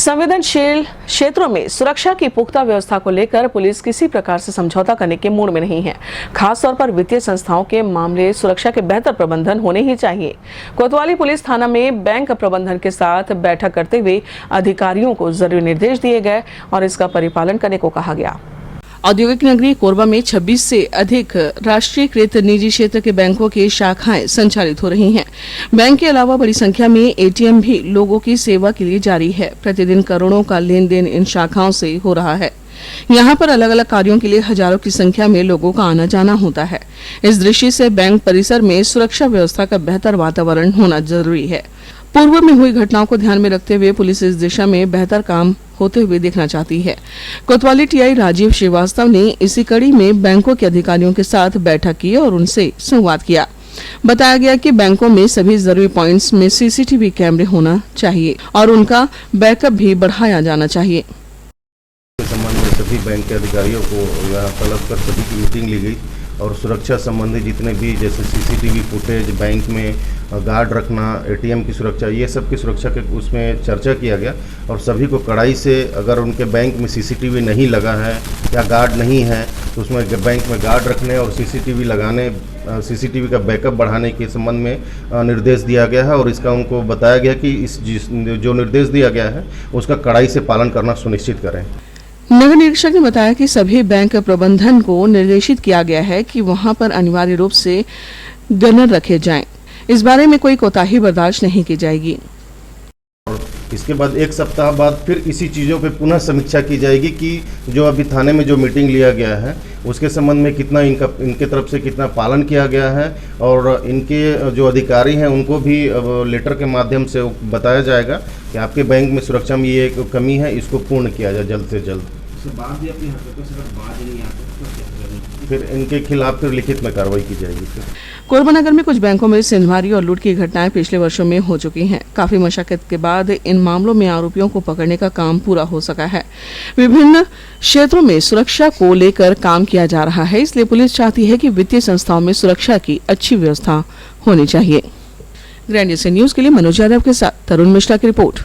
संवेदनशील क्षेत्रों में सुरक्षा की पुख्ता व्यवस्था को लेकर पुलिस किसी प्रकार से समझौता करने के मूड में नहीं है। खास तौर पर वित्तीय संस्थाओं के मामले सुरक्षा के बेहतर प्रबंधन होने ही चाहिए। कोतवाली पुलिस थाना में बैंक प्रबंधन के साथ बैठक करते हुए अधिकारियों को जरूरी निर्देश दिए गए और इसका परिपालन करने को कहा गया। औद्योगिक नगरी कोरबा में 26 से अधिक राष्ट्रीयकृत निजी क्षेत्र के बैंकों की शाखाएं संचालित हो रही हैं। बैंक के अलावा बड़ी संख्या में एटीएम भी लोगों की सेवा के लिए जारी है। प्रतिदिन करोड़ों का लेन देन इन शाखाओं से हो रहा है। यहाँ पर अलग अलग कार्यों के लिए हजारों की संख्या में लोगों का आना जाना होता है। इस दृष्टि से बैंक परिसर में सुरक्षा व्यवस्था का बेहतर वातावरण होना जरूरी है। पूर्व में हुई घटनाओं को ध्यान में रखते हुए पुलिस इस दिशा में बेहतर काम होते हुए देखना चाहती है। कोतवाली टीआई राजीव श्रीवास्तव ने इसी कड़ी में बैंकों के अधिकारियों के साथ बैठक की और उनसे संवाद किया। बताया गया कि बैंकों में सभी जरूरी पॉइंट्स में सीसीटीवी कैमरे होना चाहिए और उनका बैकअप भी बढ़ाया जाना चाहिए। संबंध में सभी बैंक के अधिकारियों को यहाँ तलब कर सभी की मीटिंग ली गई और सुरक्षा संबंधी जितने भी जैसे सीसीटीवी फुटेज, बैंक में गार्ड रखना, एटीएम की सुरक्षा, ये सब की सुरक्षा के उसमें चर्चा किया गया और सभी को कड़ाई से अगर उनके बैंक में सीसीटीवी नहीं लगा है या गार्ड नहीं है तो उसमें बैंक में गार्ड रखने और सीसीटीवी लगाने, सीसीटीवी का बैकअप बढ़ाने के संबंध में निर्देश दिया गया है और इसका उनको बताया गया कि जो निर्देश दिया गया है उसका कड़ाई से पालन करना सुनिश्चित करें। नगर निरीक्षक ने बताया कि सभी बैंक प्रबंधन को निर्देशित किया गया है कि वहां पर अनिवार्य रूप से गनर रखे जाएं। इस बारे में कोई कोताही बर्दाश्त नहीं की जाएगी। इसके बाद एक सप्ताह बाद फिर इसी चीज़ों पे पुनः समीक्षा की जाएगी कि जो अभी थाने में जो मीटिंग लिया गया है उसके संबंध में कितना इनके तरफ से कितना पालन किया गया है और इनके जो अधिकारी हैं उनको भी लेटर के माध्यम से बताया जाएगा कि आपके बैंक में सुरक्षा में ये एक कमी है, इसको पूर्ण किया जाए जल्द से जल्द। फिर इनके खिलाफ फिर लिखित में कार्रवाई की जाएगी। कोरबा नगर में कुछ बैंकों में सिंधमारी और लूट की घटनाएं पिछले वर्षों में हो चुकी हैं। काफी मशक्कत के बाद इन मामलों में आरोपियों को पकड़ने का काम पूरा हो सका है। विभिन्न क्षेत्रों में सुरक्षा को लेकर काम किया जा रहा है, इसलिए पुलिस चाहती है कि वित्तीय संस्थाओं में सुरक्षा की अच्छी व्यवस्था होनी चाहिए। ग्रैंड न्यूज के लिए मनोज यादव के साथ तरुण मिश्रा की रिपोर्ट।